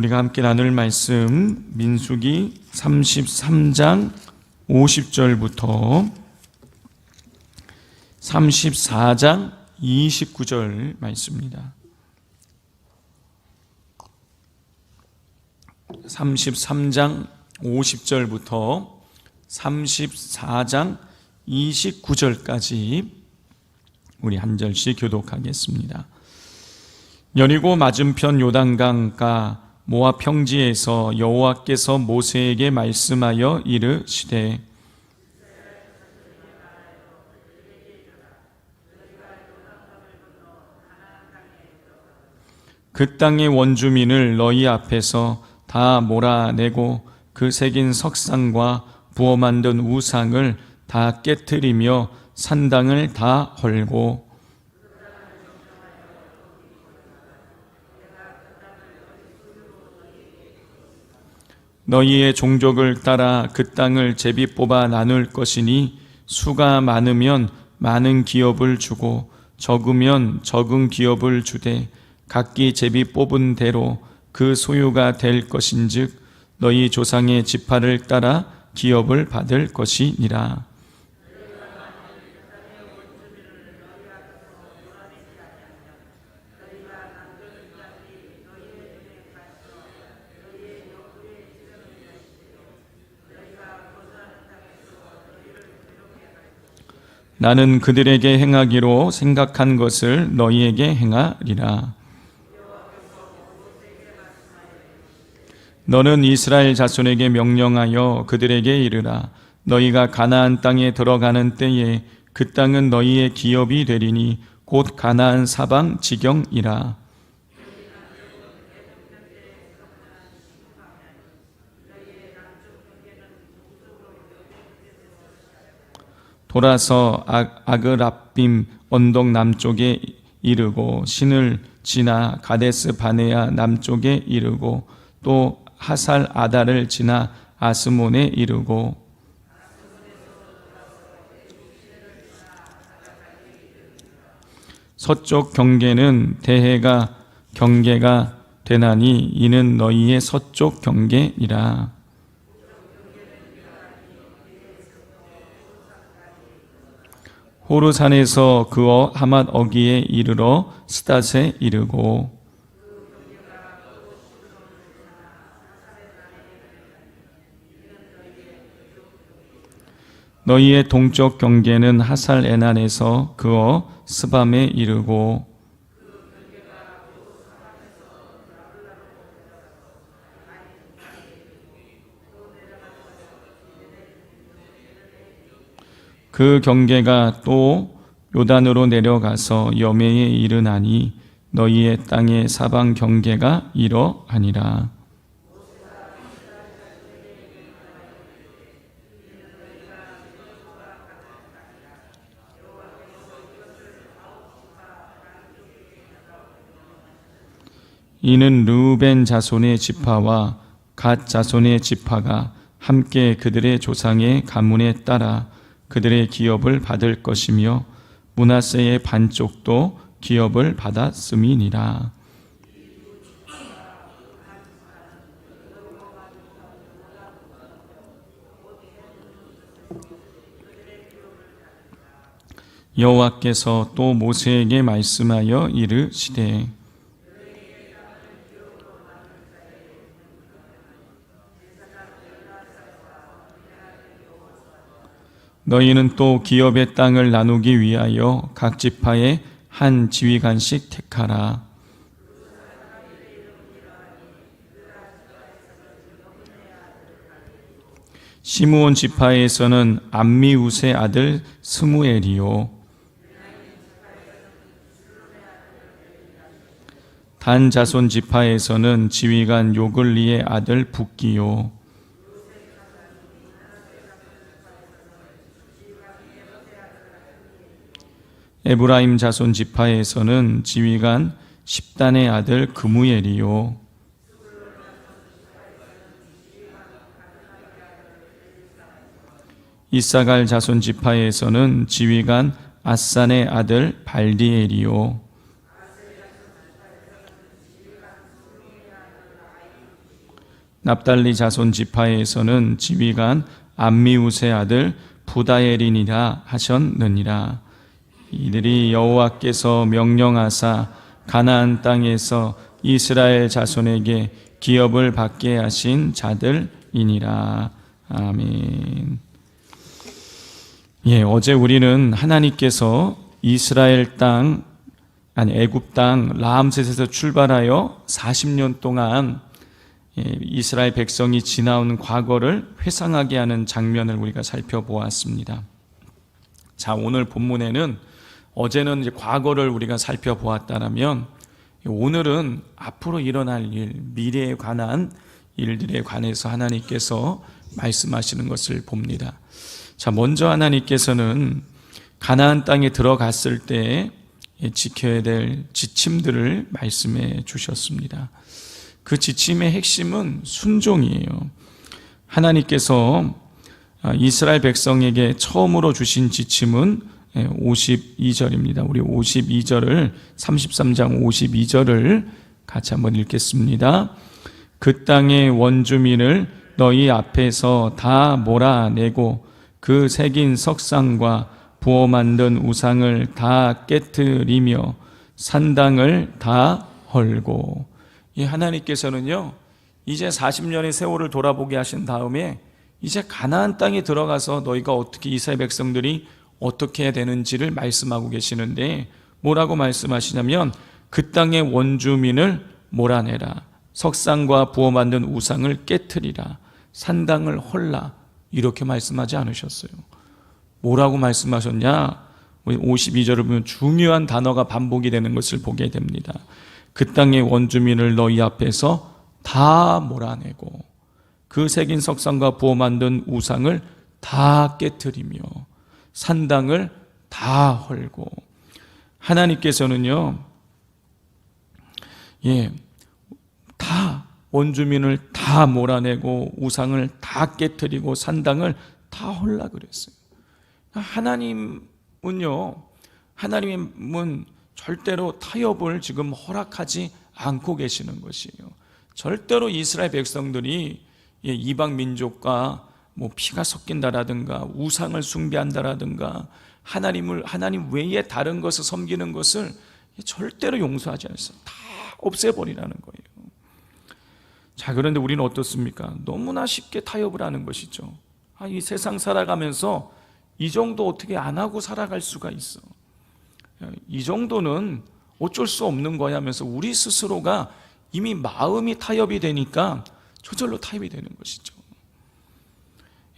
우리가 함께 나눌 말씀 민수기 33장 50절부터 34장 29절 말씀입니다. 33장 50절부터 34장 29절까지 우리 한 절씩 교독하겠습니다. 여리고 맞은편 요단강가 모압 평지에서 여호와께서 모세에게 말씀하여 이르시되 그 땅의 원주민을 너희 앞에서 다 몰아내고 그 새긴 석상과 부어 만든 우상을 다 깨트리며 산당을 다 헐고 너희의 종족을 따라 그 땅을 제비 뽑아 나눌 것이니 수가 많으면 많은 기업을 주고 적으면 적은 기업을 주되 각기 제비 뽑은 대로 그 소유가 될 것인즉 너희 조상의 지파를 따라 기업을 받을 것이니라. 나는 그들에게 행하기로 생각한 것을 너희에게 행하리라. 너는 이스라엘 자손에게 명령하여 그들에게 이르라. 너희가 가나안 땅에 들어가는 때에 그 땅은 너희의 기업이 되리니 곧 가나안 사방 지경이라. 돌아서 아그랍빔 언덕 남쪽에 이르고 신을 지나 가데스 바네아 남쪽에 이르고 또 하살 아다를 지나 아스몬에 이르고 서쪽 경계는 대해가 경계가 되나니 이는 너희의 서쪽 경계니라. 호르산에서 그어 하맛 어기에 이르러 스닷에 이르고 너희의 동쪽 경계는 하살 에난에서 그어 스밤에 이르고 그 경계가 또 요단으로 내려가서 여메에 이르나니 너희의 땅의 사방 경계가 이러하니라. 이는 르우벤 자손의 지파와 갓 자손의 지파가 함께 그들의 조상의 가문에 따라 그들의 기업을 받을 것이며 므낫세의 반쪽도 기업을 받았음이니라. 여호와께서 또 모세에게 말씀하여 이르시되 너희는 또 기업의 땅을 나누기 위하여 각 지파에 한 지휘관씩 택하라. 시므온 지파에서는 암미우스의 아들 스무엘이요 단 자손 지파에서는 지휘관 요글리의 아들 붓기요 에브라임 자손 지파에서는 지휘관 십단의 아들 그무엘이요 이사갈 자손 지파에서는 지휘관 아산의 아들 발디엘이요 납달리 자손 지파에서는 지휘관 암미우스의 아들 부다엘이니라 하셨느니라. 이들이 여호와께서 명령하사 가나안 땅에서 이스라엘 자손에게 기업을 받게 하신 자들이니라. 아멘. 어제 우리는 하나님께서 이스라엘 땅, 애굽 땅 라암셋에서 출발하여 40년 동안 이스라엘 백성이 지나온 과거를 회상하게 하는 장면을 우리가 살펴보았습니다. 자, 오늘 본문에는 어제는 이제 과거를 우리가 살펴보았다면 오늘은 앞으로 일어날 일, 미래에 관한 일들에 관해서 하나님께서 말씀하시는 것을 봅니다. 자, 먼저 하나님께서는 가나안 땅에 들어갔을 때 지켜야 될 지침들을 말씀해 주셨습니다. 그 지침의 핵심은 순종이에요. 하나님께서 이스라엘 백성에게 처음으로 주신 지침은 52절입니다. 우리 52절을 33장 52절을 같이 한번 읽겠습니다. 그 땅의 원주민을 너희 앞에서 다 몰아내고 그 새긴 석상과 부어 만든 우상을 다 깨트리며 산당을 다 헐고. 이 하나님께서는요, 이제 40년의 세월을 돌아보게 하신 다음에 이제 가나안 땅에 들어가서 너희가 어떻게 이스라엘 백성들이 어떻게 해야 되는지를 말씀하고 계시는데, 뭐라고 말씀하시냐면 그 땅의 원주민을 몰아내라, 석상과 부어 만든 우상을 깨트리라, 산당을 헐라, 이렇게 말씀하지 않으셨어요. 뭐라고 말씀하셨냐? 52절을 보면 중요한 단어가 반복이 되는 것을 보게 됩니다. 그 땅의 원주민을 너희 앞에서 다 몰아내고 그 새긴 석상과 부어 만든 우상을 다 깨트리며 산당을 다 헐고. 하나님께서는요, 다 원주민을 다 몰아내고 우상을 다 깨트리고 산당을 다 헐라 그랬어요. 하나님은 절대로 타협을 지금 허락하지 않고 계시는 것이에요. 절대로 이스라엘 백성들이 이방 민족과 피가 섞인다라든가 우상을 숭배한다라든가 하나님 외에 다른 것을 섬기는 것을 절대로 용서하지 않았어요. 다 없애버리라는 거예요. 자, 그런데 우리는 어떻습니까? 너무나 쉽게 타협을 하는 것이죠. 이 세상 살아가면서 이 정도 어떻게 안 하고 살아갈 수가 있어. 이 정도는 어쩔 수 없는 거야 하면서 우리 스스로가 이미 마음이 타협이 되니까 저절로 타협이 되는 것이죠.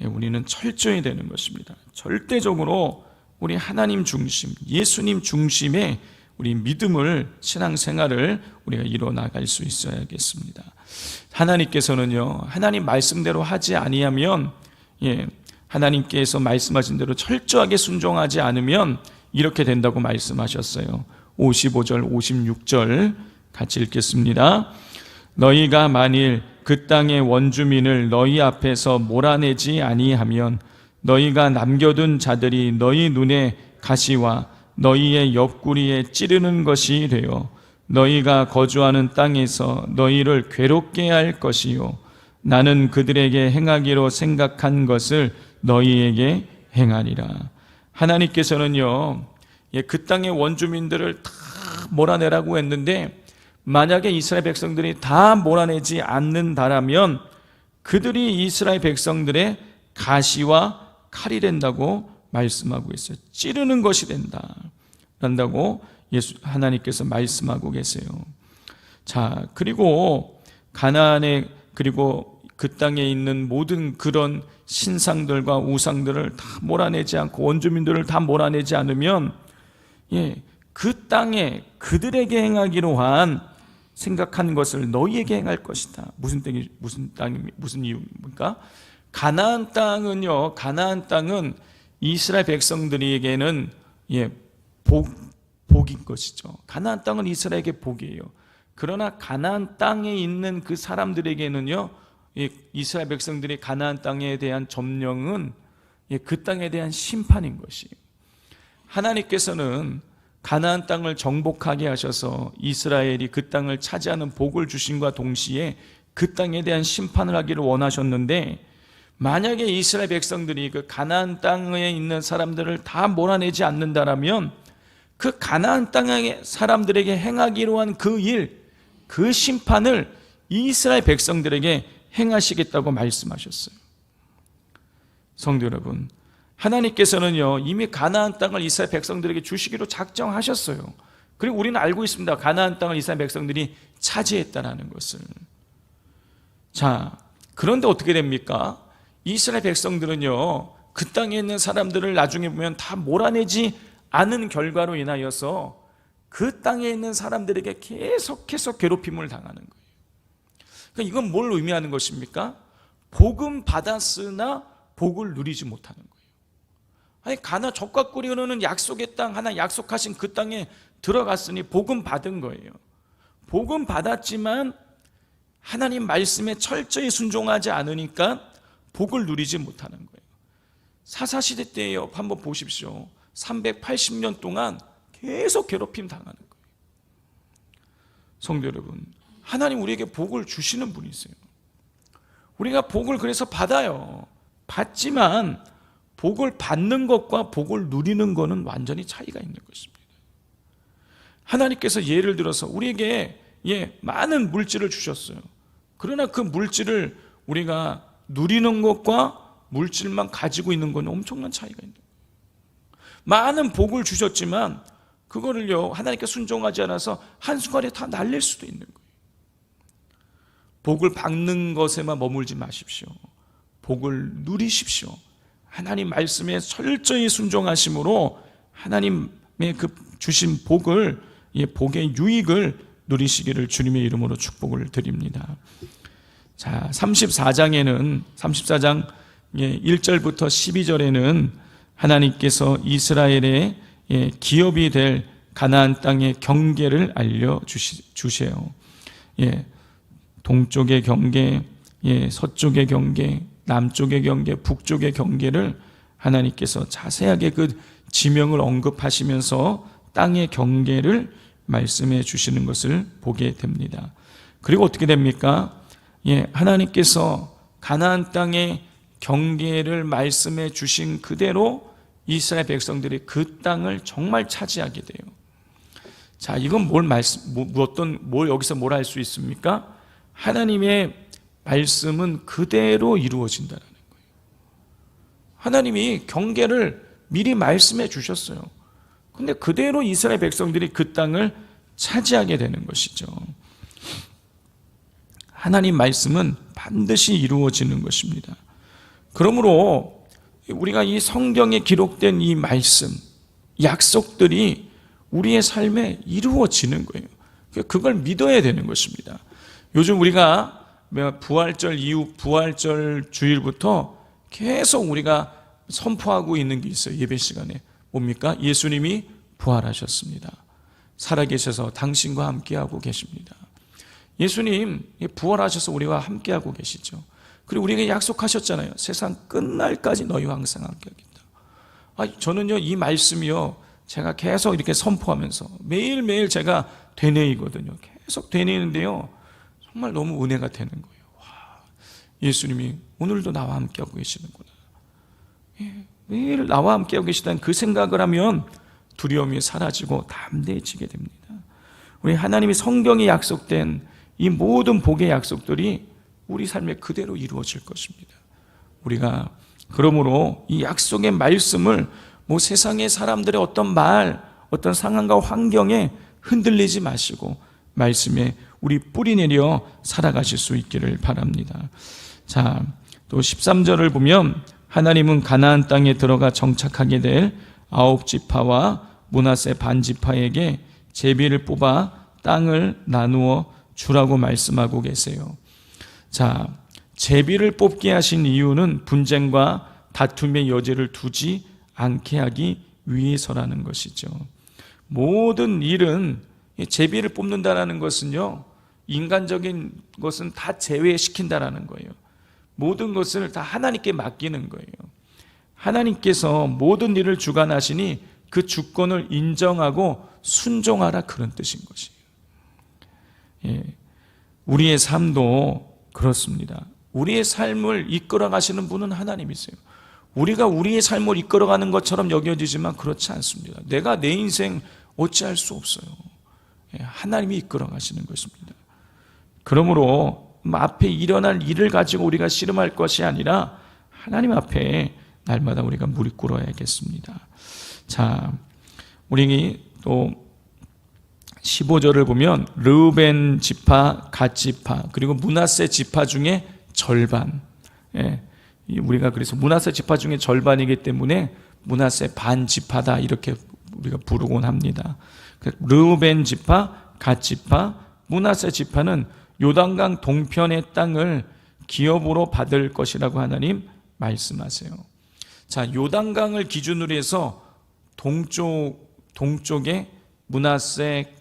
우리는 철저히 되는 것입니다. 절대적으로 우리 하나님 중심, 예수님 중심의 우리 믿음을, 신앙생활을 우리가 이뤄나갈 수 있어야겠습니다. 하나님께서는요, 하나님 말씀대로 하지 아니하면, 하나님께서 말씀하신 대로 철저하게 순종하지 않으면 이렇게 된다고 말씀하셨어요. 55절, 56절 같이 읽겠습니다. 너희가 만일 그 땅의 원주민을 너희 앞에서 몰아내지 아니하면 너희가 남겨둔 자들이 너희 눈에 가시와 너희의 옆구리에 찌르는 것이 되어 너희가 거주하는 땅에서 너희를 괴롭게 할 것이요 나는 그들에게 행하기로 생각한 것을 너희에게 행하리라. 하나님께서는요, 그 땅의 원주민들을 다 몰아내라고 했는데 만약에 이스라엘 백성들이 다 몰아내지 않는다라면 그들이 이스라엘 백성들의 가시와 칼이 된다고 말씀하고 있어요. 찌르는 것이 된다고 하나님께서 말씀하고 계세요. 자, 그리고 가나안에, 그리고 그 땅에 있는 모든 그런 신상들과 우상들을 다 몰아내지 않고 원주민들을 다 몰아내지 않으면 그 땅에 그들에게 행하기로 한 생각한 것을 너희에게 행할 것이다. 무슨 이유입니까? 가나안 땅은 이스라엘 백성들에게는 복인 것이죠. 가나안 땅은 이스라엘에게 복이에요. 그러나 가나안 땅에 있는 그 사람들에게는요, 이스라엘 백성들이 가나안 땅에 대한 점령은 그 땅에 대한 심판인 것이에요. 하나님께서는 가나안 땅을 정복하게 하셔서 이스라엘이 그 땅을 차지하는 복을 주심과 동시에 그 땅에 대한 심판을 하기를 원하셨는데, 만약에 이스라엘 백성들이 그 가나안 땅에 있는 사람들을 다 몰아내지 않는다라면 그 가나안 땅의 사람들에게 행하기로 한 그 일, 그 심판을 이스라엘 백성들에게 행하시겠다고 말씀하셨어요. 성도 여러분, 하나님께서는요 이미 가나안 땅을 이스라엘 백성들에게 주시기로 작정하셨어요. 그리고 우리는 알고 있습니다. 가나안 땅을 이스라엘 백성들이 차지했다는 것을. 자, 그런데 어떻게 됩니까? 이스라엘 백성들은요 그 땅에 있는 사람들을 나중에 보면 다 몰아내지 않은 결과로 인하여서 그 땅에 있는 사람들에게 계속해서 괴롭힘을 당하는 거예요. 그러니까 이건 뭘 의미하는 것입니까? 복음 받았으나 복을 누리지 못하는 거예요. 아니, 가나 젖과 꿀이 흐르는 약속의 땅, 하나 약속하신 그 땅에 들어갔으니 복음 받은 거예요. 복음 받았지만 하나님 말씀에 철저히 순종하지 않으니까 복을 누리지 못하는 거예요. 사사시대 때예요. 한번 보십시오. 380년 동안 계속 괴롭힘 당하는 거예요. 성도 여러분, 하나님 우리에게 복을 주시는 분이세요. 우리가 복을 그래서 받아요. 받지만 복을 받는 것과 복을 누리는 것은 완전히 차이가 있는 것입니다. 하나님께서 예를 들어서 우리에게 많은 물질을 주셨어요. 그러나 그 물질을 우리가 누리는 것과 물질만 가지고 있는 건 엄청난 차이가 있는 거예요. 많은 복을 주셨지만 그거를요 하나님께 순종하지 않아서 한순간에 다 날릴 수도 있는 거예요. 복을 받는 것에만 머물지 마십시오. 복을 누리십시오. 하나님 말씀에 철저히 순종하심으로 하나님의 그 주신 복을, 복의 유익을 누리시기를 주님의 이름으로 축복을 드립니다. 자, 34장 1절부터 12절에는 하나님께서 이스라엘의 기업이 될 가나안 땅의 경계를 알려주세요. 동쪽의 경계, 서쪽의 경계, 남쪽의 경계, 북쪽의 경계를 하나님께서 자세하게 그 지명을 언급하시면서 땅의 경계를 말씀해 주시는 것을 보게 됩니다. 그리고 어떻게 됩니까? 하나님께서 가나안 땅의 경계를 말씀해 주신 그대로 이스라엘 백성들이 그 땅을 정말 차지하게 돼요. 자, 이건 뭘 여기서 뭘 할 수 있습니까? 하나님의 말씀은 그대로 이루어진다는 거예요. 하나님이 경계를 미리 말씀해 주셨어요. 근데 그대로 이스라엘 백성들이 그 땅을 차지하게 되는 것이죠. 하나님 말씀은 반드시 이루어지는 것입니다. 그러므로 우리가 이 성경에 기록된 이 말씀, 약속들이 우리의 삶에 이루어지는 거예요. 그걸 믿어야 되는 것입니다. 요즘 우리가 부활절 이후 부활절 주일부터 계속 우리가 선포하고 있는 게 있어요. 예배 시간에 뭡니까? 예수님이 부활하셨습니다. 살아계셔서 당신과 함께하고 계십니다. 예수님 부활하셔서 우리와 함께하고 계시죠. 그리고 우리에게 약속하셨잖아요. 세상 끝날까지 너희와 항상 함께하겠다. 저는요 이 말씀이요 제가 계속 이렇게 선포하면서 매일매일 제가 되뇌이거든요. 계속 되뇌이는데요 정말 너무 은혜가 되는 거예요. 와, 예수님이 오늘도 나와 함께하고 계시는구나. 매일 나와 함께하고 계시다는 그 생각을 하면 두려움이 사라지고 담대해지게 됩니다. 우리 하나님이 성경에 약속된 이 모든 복의 약속들이 우리 삶에 그대로 이루어질 것입니다. 우리가 그러므로 이 약속의 말씀을 세상의 사람들의 어떤 말, 어떤 상황과 환경에 흔들리지 마시고 말씀에 우리 뿌리 내려 살아가실 수 있기를 바랍니다. 자, 또 13절을 보면 하나님은 가나안 땅에 들어가 정착하게 될 9지파와 므낫세 반지파에게 제비를 뽑아 땅을 나누어 주라고 말씀하고 계세요. 자, 제비를 뽑게 하신 이유는 분쟁과 다툼의 여지를 두지 않게 하기 위해서라는 것이죠. 모든 일은 제비를 뽑는다는 것은요 인간적인 것은 다 제외시킨다라는 거예요. 모든 것을 다 하나님께 맡기는 거예요. 하나님께서 모든 일을 주관하시니 그 주권을 인정하고 순종하라, 그런 뜻인 것이에요. 우리의 삶도 그렇습니다. 우리의 삶을 이끌어 가시는 분은 하나님이세요. 우리가 우리의 삶을 이끌어가는 것처럼 여겨지지만 그렇지 않습니다. 내가 내 인생 어찌할 수 없어요. 하나님이 이끌어 가시는 것입니다. 그러므로 앞에 일어날 일을 가지고 우리가 씨름할 것이 아니라 하나님 앞에 날마다 우리가 무릎 꿇어야겠습니다. 자, 우리 또 15절을 보면 르우벤 지파, 갓 지파, 그리고 므낫세 지파 중에 절반. 우리가 그래서 므낫세 지파 중에 절반이기 때문에 므낫세 반 지파다 이렇게 우리가 부르곤 합니다. 르우벤 지파, 갓 지파, 므낫세 지파는 요단강 동편의 땅을 기업으로 받을 것이라고 하나님 말씀하세요. 자, 요단강을 기준으로 해서 동쪽에 므낫세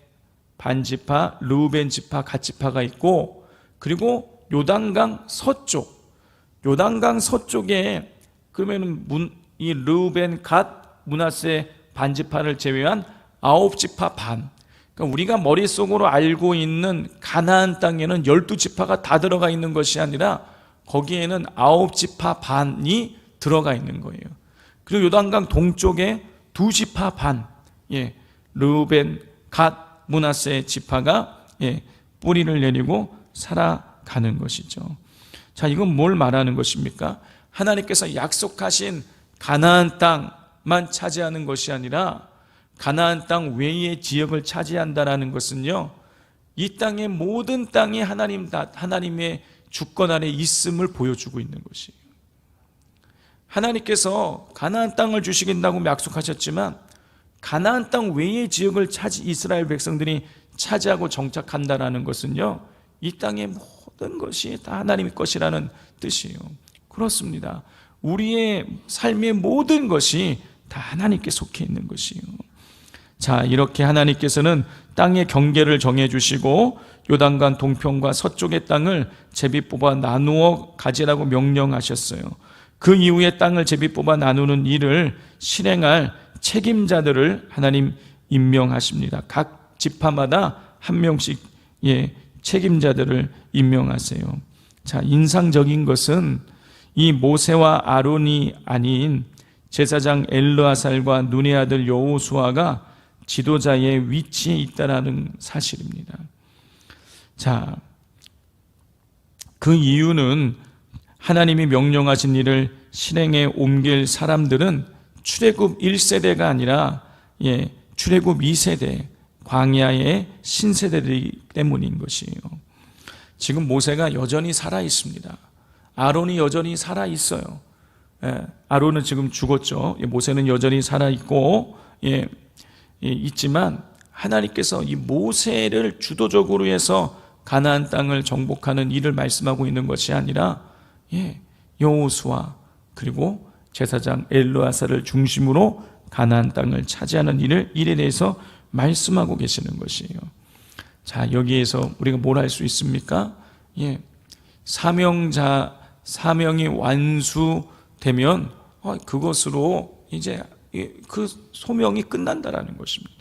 반 지파, 르우벤 지파, 갓 지파가 있고, 그리고 요단강 서쪽에 그러면 이 르우벤, 갓, 므낫세 반 지파를 제외한 9지파 반. 그러니까 우리가 머릿속으로 알고 있는 가나안 땅에는 12지파가 다 들어가 있는 것이 아니라 거기에는 9지파 반이 들어가 있는 거예요. 그리고 요단강 동쪽에 2지파 반, 르우벤, 갓, 므낫세 지파가 뿌리를 내리고 살아가는 것이죠. 자, 이건 뭘 말하는 것입니까? 하나님께서 약속하신 가나안 땅만 차지하는 것이 아니라 가나안 땅 외의 지역을 차지한다라는 것은요, 이 땅의 모든 땅이 하나님의 주권 아래 있음을 보여주고 있는 것이에요. 하나님께서 가나안 땅을 주시겠다고 약속하셨지만 가나안 땅 외의 지역을 이스라엘 백성들이 차지하고 정착한다라는 것은요, 이 땅의 모든 것이 다 하나님의 것이라는 뜻이에요. 그렇습니다. 우리의 삶의 모든 것이 다 하나님께 속해 있는 것이에요. 자, 이렇게 하나님께서는 땅의 경계를 정해주시고 요단강 동편과 서쪽의 땅을 제비 뽑아 나누어 가지라고 명령하셨어요. 그 이후에 땅을 제비 뽑아 나누는 일을 실행할 책임자들을 하나님 임명하십니다. 각 지파마다 한 명씩 책임자들을 임명하세요. 자, 인상적인 것은 이 모세와 아론이 아닌 제사장 엘르아살과 눈의 아들 여호수아가 지도자의 위치에 있다라는 사실입니다. 자, 그 이유는 하나님이 명령하신 일을 실행에 옮길 사람들은 출애굽 1세대가 아니라 출애굽 2세대 광야의 신세대이기 때문인 것이에요. 지금 모세가 여전히 살아 있습니다. 아론이 여전히 살아 있어요. 아론은 지금 죽었죠. 모세는 여전히 살아 있고 있지만 하나님께서 이 모세를 주도적으로 해서 가나안 땅을 정복하는 일을 말씀하고 있는 것이 아니라 여호수아 그리고 제사장 엘르아살을 중심으로 가나안 땅을 차지하는 일에 대해서 말씀하고 계시는 것이에요. 자, 여기에서 우리가 뭘 할 수 있습니까? 사명이 완수되면 그것으로 이제 그 소명이 끝난다라는 것입니다.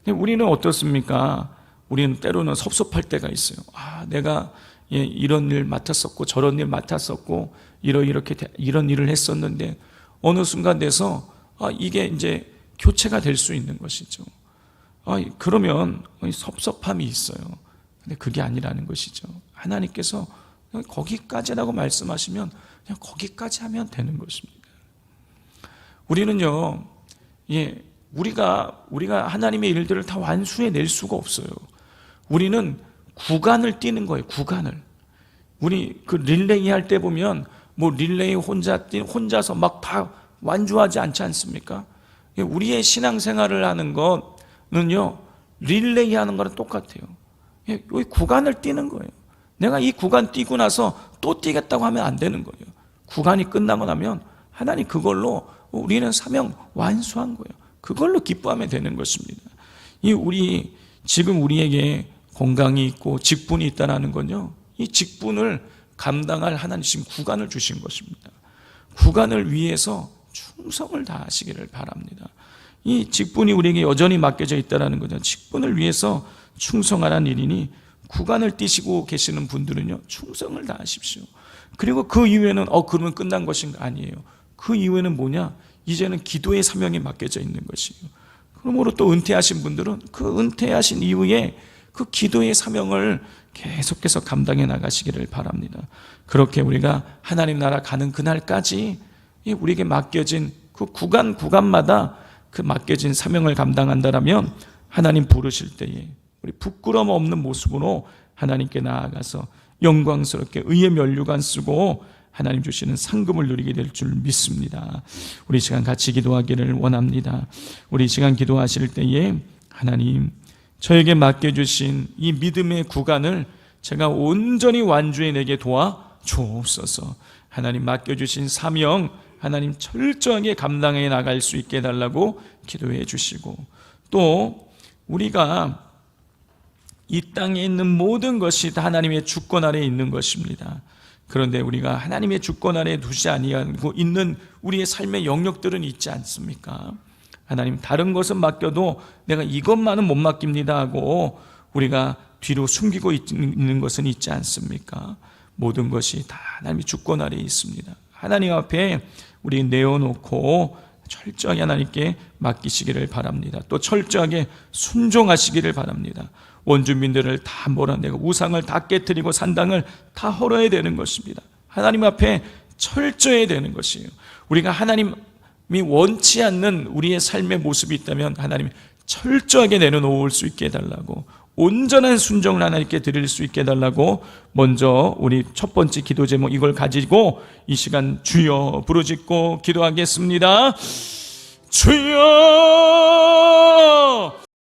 근데 우리는 어떻습니까? 우리는 때로는 섭섭할 때가 있어요. 내가 이런 일 맡았었고 저런 일 맡았었고 이런 일을 했었는데 어느 순간 돼서 이게 이제 교체가 될 수 있는 것이죠. 그러면 섭섭함이 있어요. 근데 그게 아니라는 것이죠. 하나님께서 거기까지라고 말씀하시면 그냥 거기까지 하면 되는 것입니다. 우리는요, 우리가 하나님의 일들을 다 완수해 낼 수가 없어요. 우리는 구간을 뛰는 거예요. 구간을. 우리 그 릴레이 할 때 보면 릴레이 혼자서 막 다 완주하지 않지 않습니까? 우리의 신앙생활을 하는 것은요, 릴레이 하는 거랑 똑같아요. 여기 구간을 뛰는 거예요. 내가 이 구간 뛰고 나서 또 뛰겠다고 하면 안 되는 거예요. 구간이 끝나고 나면 하나님 그걸로 우리는 사명 완수한 거예요. 그걸로 기뻐하면 되는 것입니다. 지금 우리에게 건강이 있고 직분이 있다는 건요, 이 직분을 감당할 하나님 지금 구간을 주신 것입니다. 구간을 위해서 충성을 다하시기를 바랍니다. 이 직분이 우리에게 여전히 맡겨져 있다는 거죠. 직분을 위해서 충성하라는 일이니 구간을 띄시고 계시는 분들은요, 충성을 다하십시오. 그리고 그 이후에는 그러면 끝난 것인가? 아니에요. 그 이후에는 뭐냐? 이제는 기도의 사명이 맡겨져 있는 것이에요. 그러므로 또 은퇴하신 분들은 그 은퇴하신 이후에 그 기도의 사명을 계속해서 감당해 나가시기를 바랍니다. 그렇게 우리가 하나님 나라 가는 그날까지 우리에게 맡겨진 그 구간마다 그 맡겨진 사명을 감당한다라면 하나님 부르실 때에 우리 부끄러움 없는 모습으로 하나님께 나아가서 영광스럽게 의의 면류관 쓰고 하나님 주시는 상급을 누리게 될 줄 믿습니다. 우리 시간 같이 기도하기를 원합니다. 우리 시간 기도하실 때에 하나님, 저에게 맡겨주신 이 믿음의 구간을 제가 온전히 완주해내게 도와 주옵소서. 하나님 맡겨주신 사명 하나님 철저하게 감당해 나갈 수 있게 해달라고 기도해 주시고, 또 우리가 이 땅에 있는 모든 것이 다 하나님의 주권 아래에 있는 것입니다. 그런데 우리가 하나님의 주권 아래에 두지 아니하고 있는 우리의 삶의 영역들은 있지 않습니까? 하나님, 다른 것은 맡겨도 내가 이것만은 못 맡깁니다 하고 우리가 뒤로 숨기고 있는 것은 있지 않습니까? 모든 것이 다 하나님의 주권 아래에 있습니다. 하나님 앞에 우리 내어놓고 철저하게 하나님께 맡기시기를 바랍니다. 또 철저하게 순종하시기를 바랍니다. 원주민들을 다 몰아내고 우상을 다 깨뜨리고 산당을 다 헐어야 되는 것입니다. 하나님 앞에 철저해야 되는 것이에요. 우리가 하나님이 원치 않는 우리의 삶의 모습이 있다면 하나님이 철저하게 내려놓을 수 있게 해달라고, 온전한 순종을 하나님께 드릴 수 있게 해달라고 먼저 우리 첫 번째 기도 제목 이걸 가지고 이 시간 주여 부르짖고 기도하겠습니다. 주여